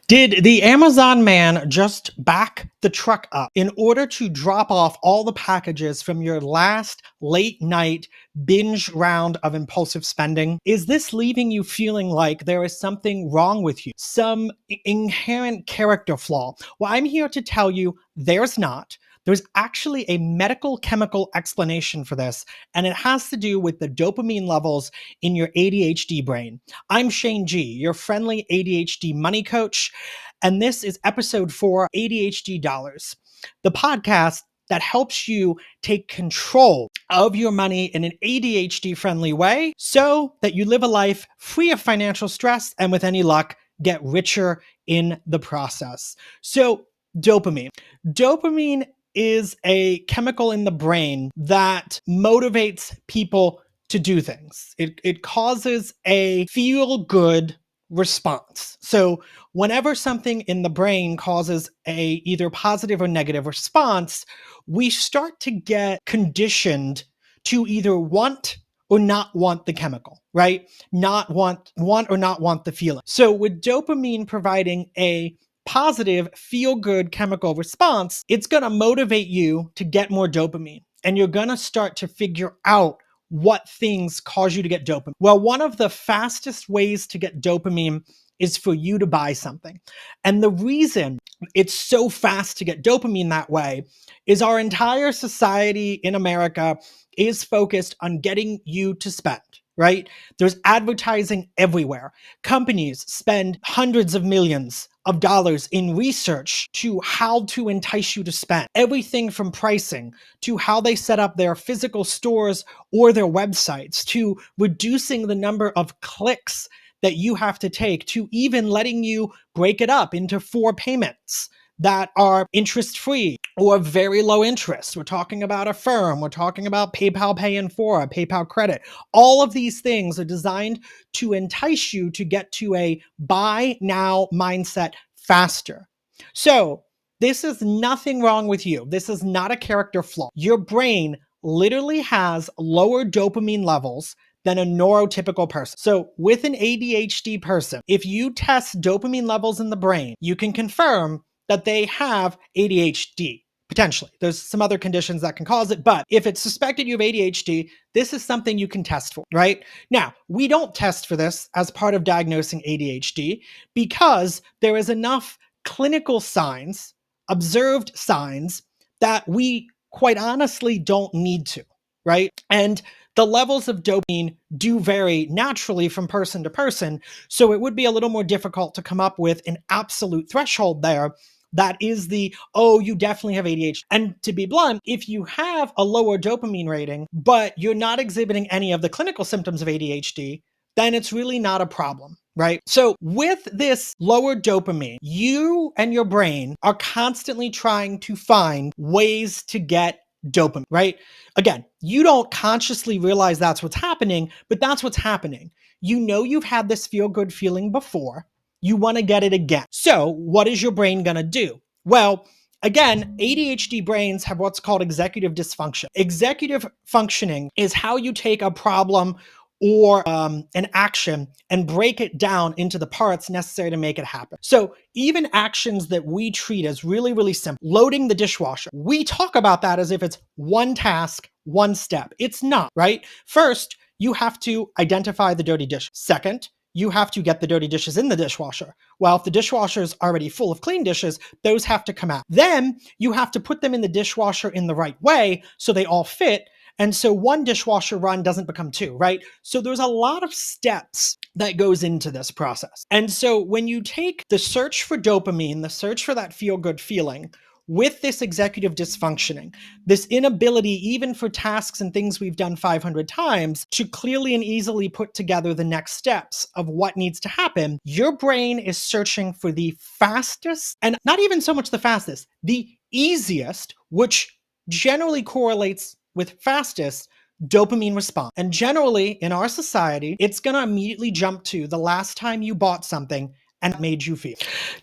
Did the Amazon man just back the truck up in order to drop off all the packages from your last late night binge round of impulsive spending? Is this leaving you feeling like there is something wrong with you, some inherent character flaw? Well, I'm here to tell you there's not. There's actually a medical chemical explanation for this, and it has to do with the dopamine levels in your ADHD brain. I'm Shane G, your friendly ADHD money coach, and this is episode 4, ADHD Dollars, the podcast that helps you take control of your money in an ADHD friendly way so that you live a life free of financial stress and, with any luck, get richer in the process. So, dopamine. Dopamine is a chemical in the brain that motivates people to do things. It causes a feel good response. So whenever something in the brain causes a either positive or negative response, we start to get conditioned to either want or not want the chemical, right? Not want or not want the feeling. So with dopamine providing a positive feel-good chemical response, it's going to motivate you to get more dopamine. And you're going to start to figure out what things cause you to get dopamine. Well, one of the fastest ways to get dopamine is for you to buy something. And the reason it's so fast to get dopamine that way is our entire society in America is focused on getting you to spend, right? There's advertising everywhere. Companies spend hundreds of millions of dollars in research to how to entice you to spend. Everything from pricing to how they set up their physical stores or their websites to reducing the number of clicks that you have to take to even letting you break it up into 4 payments that are interest-free or very low interest. We're talking about Affirm. We're talking about PayPal Pay in 4, PayPal Credit. All of these things are designed to entice you to get to a buy now mindset faster. So this is nothing wrong with you. This is not a character flaw. Your brain literally has lower dopamine levels than a neurotypical person. So with an ADHD person, if you test dopamine levels in the brain, you can confirm that they have ADHD. Potentially. There's some other conditions that can cause it, but if it's suspected you have ADHD, this is something you can test for, right? Now, we don't test for this as part of diagnosing ADHD because there is enough clinical signs, observed signs, that we quite honestly don't need to, right? And the levels of dopamine do vary naturally from person to person, so it would be a little more difficult to come up with an absolute threshold there that is oh, you definitely have ADHD. And to be blunt, if you have a lower dopamine rating, but you're not exhibiting any of the clinical symptoms of ADHD, then it's really not a problem, right? So with this lower dopamine, you and your brain are constantly trying to find ways to get dopamine, right? Again, you don't consciously realize that's what's happening, but that's what's happening. You know you've had this feel-good feeling before. You want to get it again. So what is your brain going to do? Well, again, ADHD brains have what's called executive dysfunction. Executive functioning is how you take a problem or an action and break it down into the parts necessary to make it happen. So even actions that we treat as really, really simple, loading the dishwasher, we talk about that as if it's one task, one step. It's not, right? First, you have to identify the dirty dish. Second, you have to get the dirty dishes in the dishwasher. Well, if the dishwasher is already full of clean dishes, those have to come out. Then you have to put them in the dishwasher in the right way so they all fit. And so one dishwasher run doesn't become 2, right? So there's a lot of steps that goes into this process. And so when you take the search for dopamine, the search for that feel-good feeling, with this executive dysfunctioning, this inability, even for tasks and things we've done 500 times, to clearly and easily put together the next steps of what needs to happen, your brain is searching for the fastest, and not even so much the fastest, the easiest, which generally correlates with fastest, dopamine response. And generally, in our society, it's going to immediately jump to the last time you bought something and it made you feel.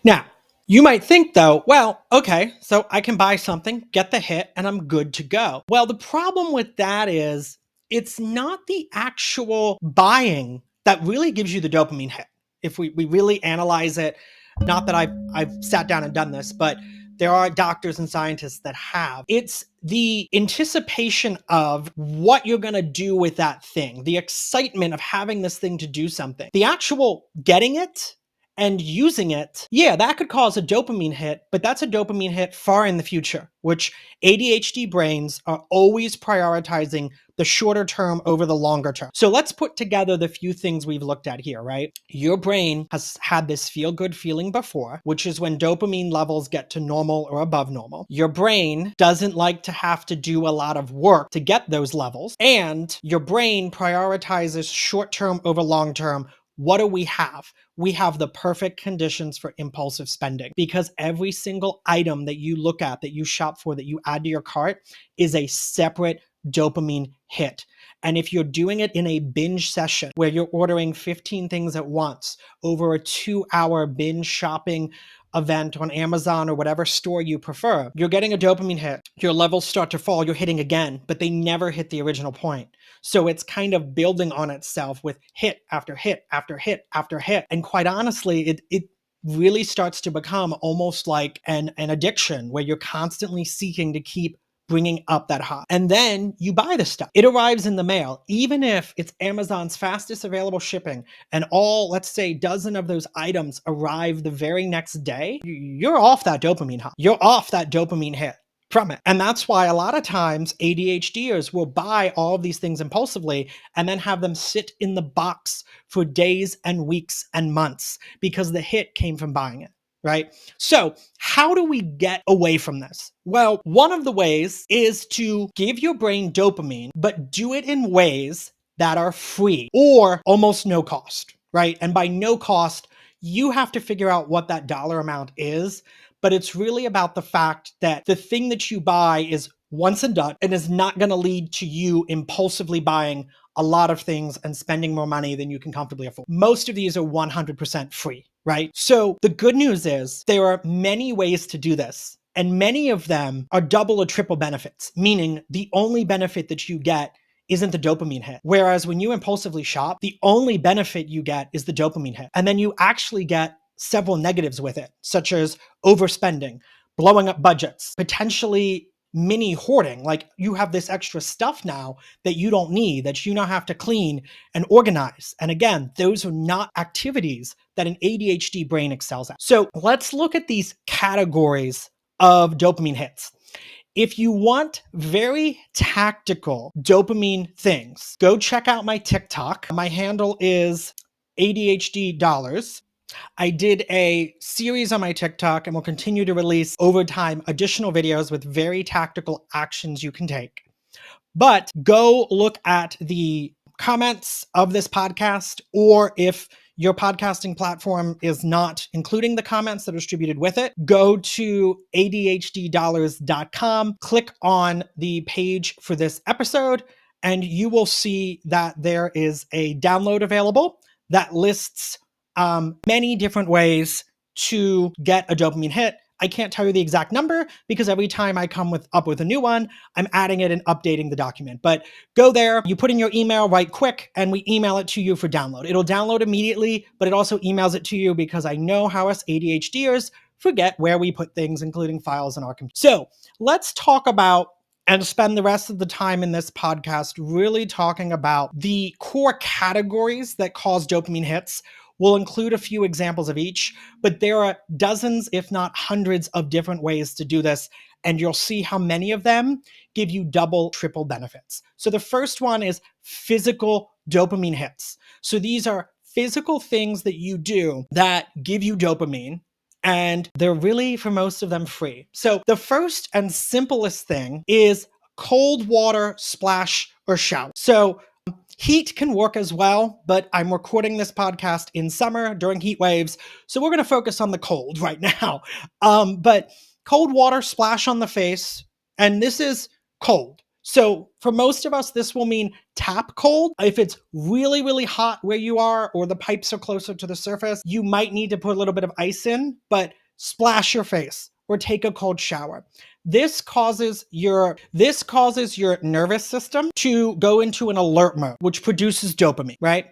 Now, you might think though, well, okay, so I can buy something, get the hit, and I'm good to go. Well, the problem with that is it's not the actual buying that really gives you the dopamine hit. If we really analyze it Not that I've sat down and done this, but there are doctors and scientists that have. It's the anticipation of what you're going to do with that thing, the excitement of having this thing to do something. The actual getting it and using it, yeah, that could cause a dopamine hit, but that's a dopamine hit far in the future, which ADHD brains are always prioritizing the shorter term over the longer term. So let's put together the few things we've looked at here, right? Your brain has had this feel good feeling before, which is when dopamine levels get to normal or above normal. Your brain doesn't like to have to do a lot of work to get those levels, and your brain prioritizes short term over long term. What do we have? We have the perfect conditions for impulsive spending, because every single item that you look at, that you shop for, that you add to your cart is a separate dopamine hit. And if you're doing it in a binge session where you're ordering 15 things at once over a 2-hour binge shopping event on Amazon or whatever store you prefer, you're getting a dopamine hit. Your levels start to fall, you're hitting again, but they never hit the original point. So it's kind of building on itself with hit after hit after hit after hit. And quite honestly, it really starts to become almost like an addiction where you're constantly seeking to keep bringing up that high. And then you buy the stuff. It arrives in the mail, even if it's Amazon's fastest available shipping and all, let's say, dozen of those items arrive the very next day, you're off that dopamine high. You're off that dopamine hit from it. And that's why a lot of times ADHDers will buy all of these things impulsively and then have them sit in the box for days and weeks and months because the hit came from buying it. Right? So how do we get away from this? Well, one of the ways is to give your brain dopamine, but do it in ways that are free or almost no cost, right? And by no cost, you have to figure out what that dollar amount is, but it's really about the fact that the thing that you buy is once and done and is not going to lead to you impulsively buying a lot of things and spending more money than you can comfortably afford. Most of these are 100% free, right? So the good news is there are many ways to do this, and many of them are double or triple benefits, meaning the only benefit that you get isn't the dopamine hit. Whereas when you impulsively shop, the only benefit you get is the dopamine hit. And then you actually get several negatives with it, such as overspending, blowing up budgets, potentially mini hoarding. Like you have this extra stuff now that you don't need, that you now have to clean and organize. And again, those are not activities that an ADHD brain excels at. So let's look at these categories of dopamine hits. If you want very tactical dopamine things, go check out my TikTok. My handle is ADHD dollars. I did a series on my TikTok and will continue to release over time additional videos with very tactical actions you can take. But go look at the comments of this podcast, or if your podcasting platform is not including the comments that are distributed with it, go to ADHDdollars.com, click on the page for this episode, and you will see that there is a download available that lists many different ways to get a dopamine hit. I can't tell you the exact number because every time I come up with a new one, I'm adding it and updating the document. But go there, you put in your email right quick, and we email it to you for download. It'll download immediately, but it also emails it to you because I know how us ADHDers forget where we put things, including files in our computer. So let's talk about and spend the rest of the time in this podcast really talking about the core categories that cause dopamine hits. We'll include a few examples of each, but there are dozens, if not hundreds, of different ways to do this, and you'll see how many of them give you double, triple benefits. So the first one is physical dopamine hits. So these are physical things that you do that give you dopamine, and they're really, for most of them, free. So the first and simplest thing is cold water splash or shower. So heat can work as well, but I'm recording this podcast in summer during heat waves, so we're going to focus on the cold right now. But cold water splash on the face, and this is cold. So for most of us, this will mean tap cold. If it's really, really hot where you are, or the pipes are closer to the surface, you might need to put a little bit of ice in, but splash your face or take a cold shower. This causes your nervous system to go into an alert mode, which produces dopamine, right?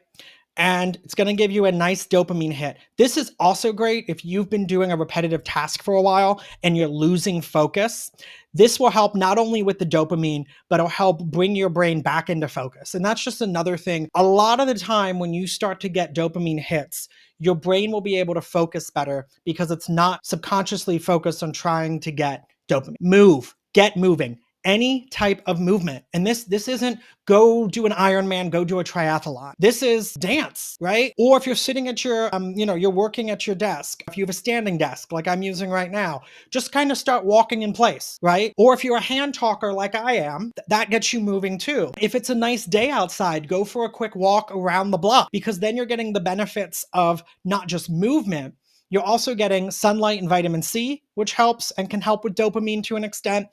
and it's going to give you a nice dopamine hit. This is also great if you've been doing a repetitive task for a while and you're losing focus. This will help not only with the dopamine, but it'll help bring your brain back into focus. And that's just another thing. A lot of the time when you start to get dopamine hits, your brain will be able to focus better because it's not subconsciously focused on trying to get dopamine. Move, get moving. Any type of movement. And this isn't go do an Ironman, go do a triathlon. This is dance, right? Or if you're sitting at your, you're working at your desk, if you have a standing desk like I'm using right now, just kind of start walking in place, right? Or if you're a hand talker like I am, that gets you moving too. If it's a nice day outside, go for a quick walk around the block because then you're getting the benefits of not just movement, you're also getting sunlight and vitamin C, which helps and can help with dopamine to an extent.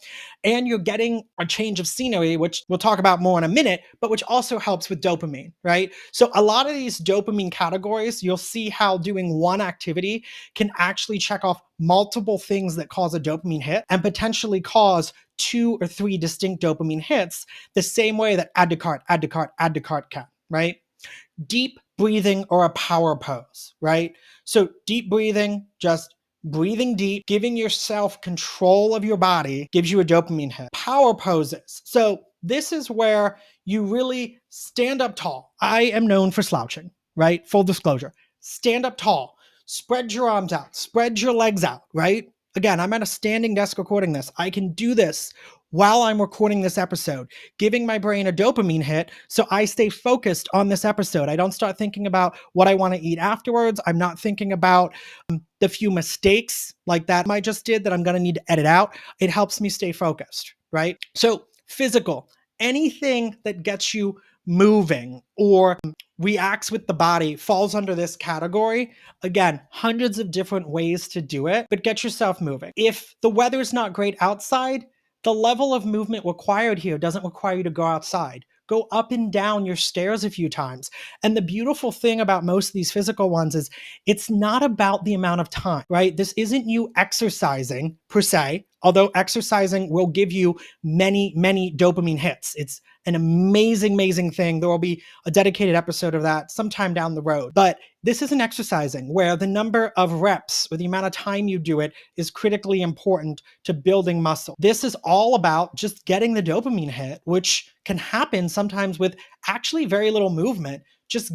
And you're getting a change of scenery, which we'll talk about more in a minute, but which also helps with dopamine, right? So a lot of these dopamine categories, you'll see how doing one activity can actually check off multiple things that cause a dopamine hit and potentially cause 2 or 3 distinct dopamine hits the same way that add to cart, add to cart, add to cart can, right? Deep breathing or a power pose, right? So deep breathing, just breathing deep, giving yourself control of your body gives you a dopamine hit. Power poses. So this is where you really stand up tall. I am known for slouching, right? Full disclosure. Stand up tall, spread your arms out, spread your legs out, right? Again, I'm at a standing desk recording this. I can do this while I'm recording this episode, giving my brain a dopamine hit so I stay focused on this episode. I don't start thinking about what I want to eat afterwards. I'm not thinking about the few mistakes like that I just did that I'm going to need to edit out. It helps me stay focused, right? So physical, anything that gets you moving or reacts with the body falls under this category. Again, hundreds of different ways to do it, but get yourself moving. If the weather's not great outside, the level of movement required here doesn't require you to go outside. Go up and down your stairs a few times. And the beautiful thing about most of these physical ones is it's not about the amount of time, right? This isn't you exercising per se, although exercising will give you many, many dopamine hits. It's an amazing, amazing thing. There will be a dedicated episode of that sometime down the road. But this isn't exercising where the number of reps or the amount of time you do it is critically important to building muscle. This is all about just getting the dopamine hit, which can happen sometimes with actually very little movement. Just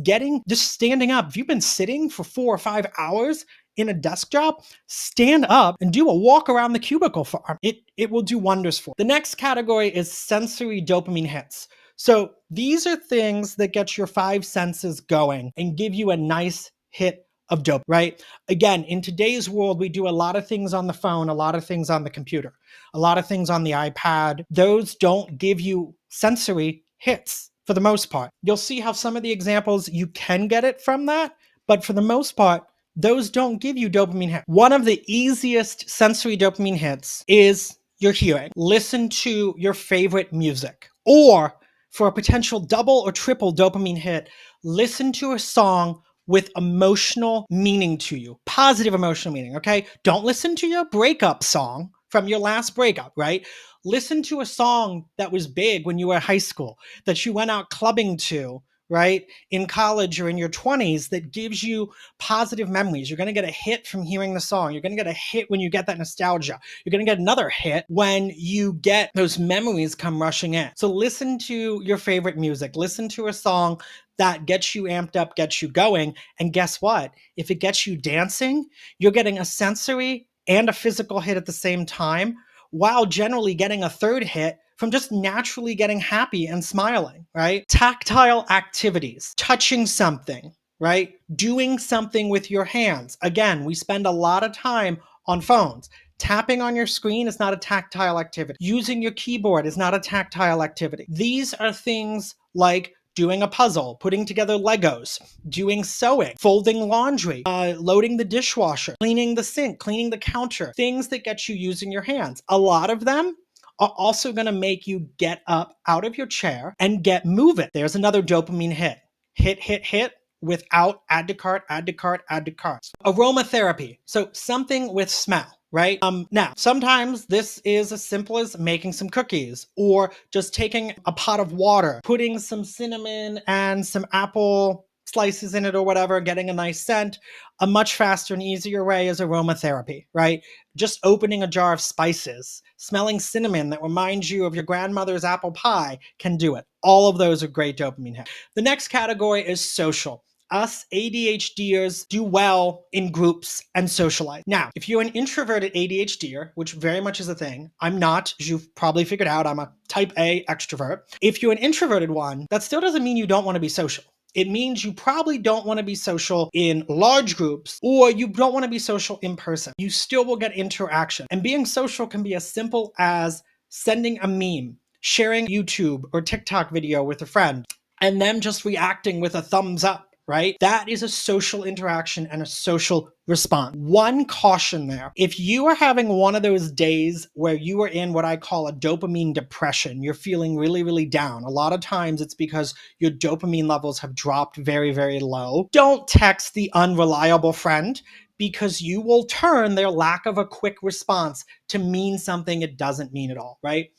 standing up. If you've been sitting for 4 or 5 hours in a desk job, stand up and do a walk around the cubicle for it will do wonders for you. The next category is sensory dopamine hits. So these are things that get your 5 senses going and give you a nice hit of dopamine, right? Again, in today's world, we do a lot of things on the phone, a lot of things on the computer, a lot of things on the iPad. Those don't give you sensory hits for the most part. You'll see how some of the examples you can get it from that, but for the most part, those don't give you dopamine hits. One of the easiest sensory dopamine hits is your hearing. Listen to your favorite music. Or for a potential double or triple dopamine hit, listen to a song with emotional meaning to you, positive emotional meaning, okay? Don't listen to your breakup song from your last breakup, right? Listen to a song that was big when you were in high school, that you went out clubbing to, right? In college or in your 20s that gives you positive memories. You're going to get a hit from hearing the song. You're going to get a hit when you get that nostalgia. You're going to get another hit when you get those memories come rushing in. So listen to your favorite music. Listen to a song that gets you amped up, gets you going. And guess what? If it gets you dancing, you're getting a sensory and a physical hit at the same time, while generally getting a third hit from just naturally getting happy and smiling, right? Tactile activities, touching something, right? Doing something with your hands. Again, we spend a lot of time on phones. Tapping on your screen is not a tactile activity. Using your keyboard is not a tactile activity. These are things like doing a puzzle, putting together Legos, doing sewing, folding laundry, loading the dishwasher, cleaning the sink, cleaning the counter, things that get you using your hands. A lot of them are also going to make you get up out of your chair and get moving. There's another dopamine hit. Hit without add to cart, add to cart, add to cart. Aromatherapy. So something with smell. Right? Now, sometimes this is as simple as making some cookies or just taking a pot of water, putting some cinnamon and some apple slices in it or whatever, getting a nice scent. A much faster and easier way is aromatherapy, right? Just opening a jar of spices, smelling cinnamon that reminds you of your grandmother's apple pie can do it. All of those are great dopamine hits. The next category is social. Us ADHDers do well in groups and socialize. Now, if you're an introverted ADHDer, which very much is a thing, I'm not, as you've probably figured out, I'm a type A extrovert. If you're an introverted one, that still doesn't mean you don't want to be social. It means you probably don't want to be social in large groups, or you don't want to be social in person. You still will get interaction. And being social can be as simple as sending a meme, sharing YouTube or TikTok video with a friend, and them just reacting with a thumbs up, right? That is a social interaction and a social response. One caution there. If you are having one of those days where you are in what I call a dopamine depression, you're feeling really, really down. A lot of times it's because your dopamine levels have dropped very, very low. Don't text the unreliable friend, because you will turn their lack of a quick response to mean something it doesn't mean at all, right?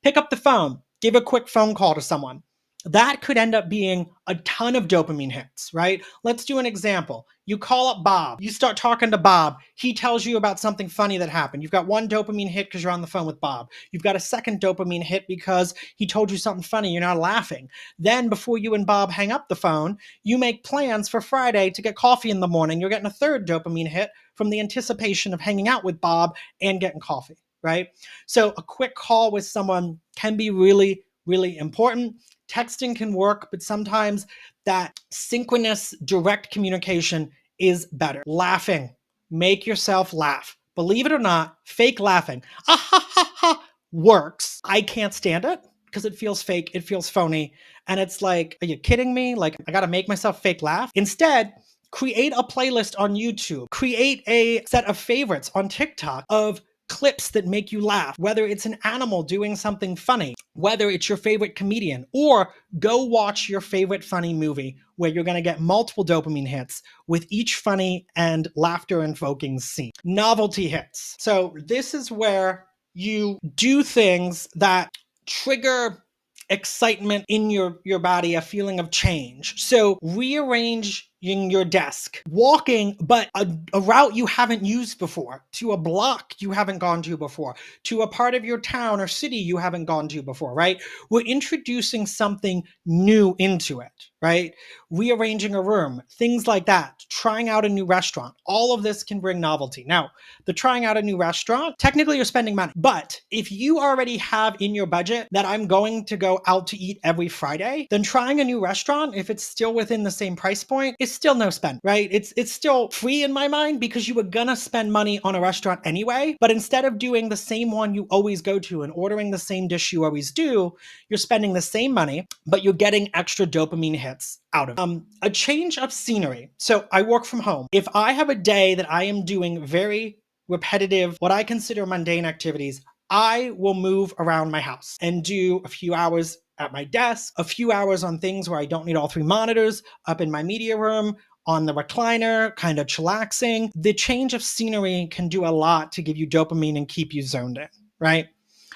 Pick up the phone, give a quick phone call to someone. That could end up being a ton of dopamine hits, right? Let's do an example. You call up Bob, you start talking to Bob, he tells you about something funny that happened. You've got one dopamine hit because you're on the phone with Bob. You've got a second dopamine hit because he told you something funny, you're not laughing. Then before you and Bob hang up the phone, you make plans for Friday to get coffee in the morning. You're getting a third dopamine hit from the anticipation of hanging out with Bob and getting coffee, right? So a quick call with someone can be really, really important. Texting can work, but sometimes that synchronous direct communication is better. Laughing. Make yourself laugh. Believe it or not, fake laughing. Ah, ha, ha, ha, works. I can't stand it because it feels fake. It feels phony. And it's like, are you kidding me? Like, I got to make myself fake laugh. Instead, create a playlist on YouTube. Create a set of favorites on TikTok of clips that make you laugh, whether it's an animal doing something funny, whether it's your favorite comedian, or go watch your favorite funny movie where you're going to get multiple dopamine hits with each funny and laughter invoking scene. Novelty hits. So this is where you do things that trigger excitement in your body, a feeling of change. So rearranging your desk, walking, but a route you haven't used before, to a block you haven't gone to before, to a part of your town or city you haven't gone to before, right? We're introducing something new into it, right? Rearranging a room, things like that, trying out a new restaurant. All of this can bring novelty. Now, the trying out a new restaurant, technically you're spending money, but if you already have in your budget that I'm going to go out to eat every Friday, then trying a new restaurant, if it's still within the same price point, is still no spend, right? It's still free in my mind because you were gonna spend money on a restaurant anyway, but instead of doing the same one you always go to and ordering the same dish you always do, you're spending the same money, but you're getting extra dopamine hits out of it. A change of scenery. So I work from home. If I have a day that I am doing very repetitive, what I consider mundane activities, I will move around my house and do a few hours at my desk, a few hours on things where I don't need all three monitors, up in my media room, on the recliner, kind of chillaxing. The change of scenery can do a lot to give you dopamine and keep you zoned in, right?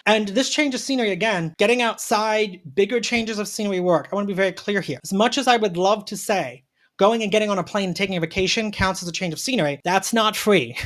And this change of scenery, again, getting outside, bigger changes of scenery work. I want to be very clear here. As much as I would love to say, going and getting on a plane and taking a vacation counts as a change of scenery, that's not free.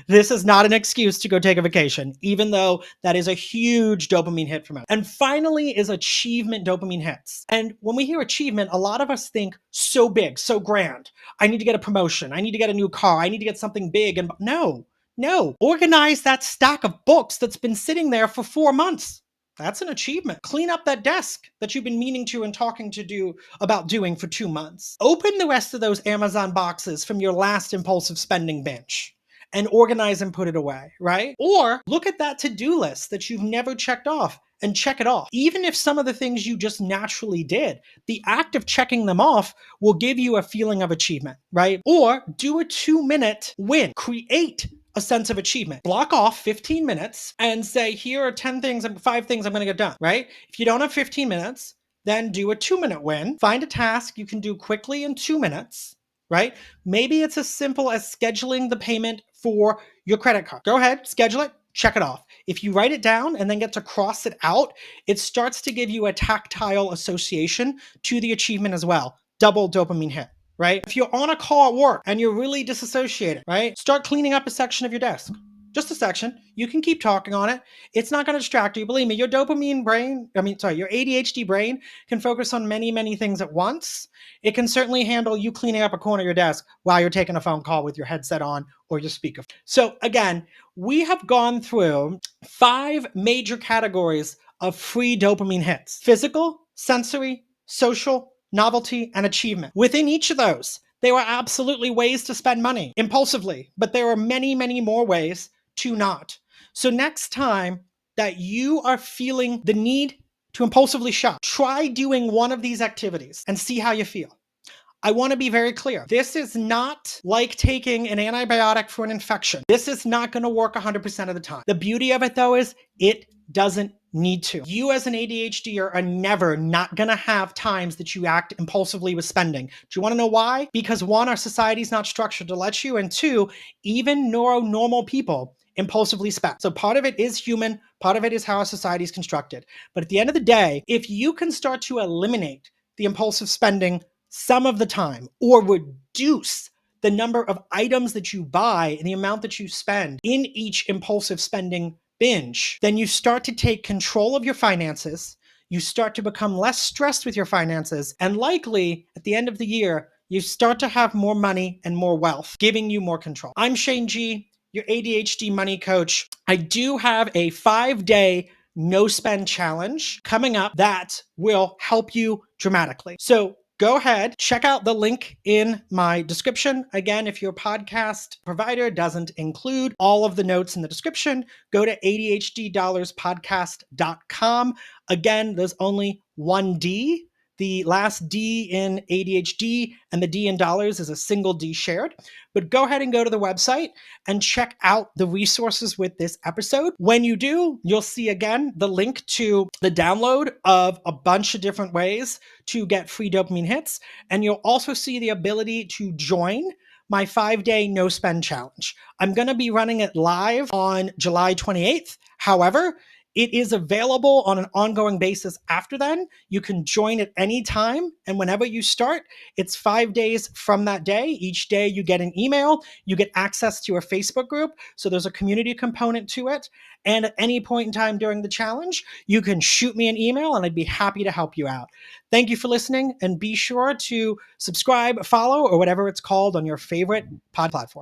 This is not an excuse to go take a vacation, even though that is a huge dopamine hit from it. And finally is achievement dopamine hits. And when we hear achievement, a lot of us think so big, so grand. I need to get a promotion. I need to get a new car. I need to get something big. And no. Organize that stack of books that's been sitting there for 4 months. That's an achievement. Clean up that desk that you've been meaning to and talking to do about doing for 2 months. Open the rest of those Amazon boxes from your last impulsive spending binge and organize and put it away, right? Or look at that to-do list that you've never checked off and check it off. Even if some of the things you just naturally did, the act of checking them off will give you a feeling of achievement, right? Or do a 2-minute win. Create a sense of achievement. Block off 15 minutes and say, here are 10 things and 5 things I'm going to get done, right? If you don't have 15 minutes, then do a 2-minute win. Find a task you can do quickly in 2 minutes, right? Maybe it's as simple as scheduling the payment for your credit card. Go ahead, schedule it, check it off. If you write it down and then get to cross it out, it starts to give you a tactile association to the achievement as well. Double dopamine hit. right? If you're on a call at work and you're really disassociated, right? Start cleaning up a section of your desk. Just a section. You can keep talking on it. It's not going to distract you. Believe me, your your ADHD brain can focus on many, many things at once. It can certainly handle you cleaning up a corner of your desk while you're taking a phone call with your headset on or your speaker. So again, we have gone through 5 major categories of free dopamine hits: physical, sensory, social, novelty, and achievement. Within each of those, there are absolutely ways to spend money impulsively, but there are many, many more ways to not. So next time that you are feeling the need to impulsively shop, try doing one of these activities and see how you feel. I want to be very clear. This is not like taking an antibiotic for an infection. This is not going to work 100% of the time. The beauty of it, though, is it doesn't need to. You as an ADHDer are never not going to have times that you act impulsively with spending. Do you want to know why? Because 1, our society's not structured to let you, and 2, even neuronormal people impulsively spend. So part of it is human, part of it is how our society is constructed. But at the end of the day, if you can start to eliminate the impulsive spending some of the time, or reduce the number of items that you buy and the amount that you spend in each impulsive spending binge, then you start to take control of your finances. You start to become less stressed with your finances, and likely at the end of the year, you start to have more money and more wealth, giving you more control. I'm Shane G, your ADHD money coach. I do have a 5-day no spend challenge coming up that will help you dramatically. So go ahead, check out the link in my description. Again, if your podcast provider doesn't include all of the notes in the description, go to ADHDdollarspodcast.com. Again, there's only one D. The last D in ADHD and the D in dollars is a single D shared. But go ahead and go to the website and check out the resources with this episode. When you do, you'll see again the link to the download of a bunch of different ways to get free dopamine hits. And you'll also see the ability to join my 5-day no spend challenge. I'm going to be running it live on July 28th. However, it is available on an ongoing basis after then. You can join at any time, and whenever you start, it's 5 days from that day. Each day you get an email, you get access to a Facebook group, so there's a community component to it. And at any point in time during the challenge, you can shoot me an email and I'd be happy to help you out. Thank you for listening, and be sure to subscribe, follow, or whatever it's called on your favorite pod platform.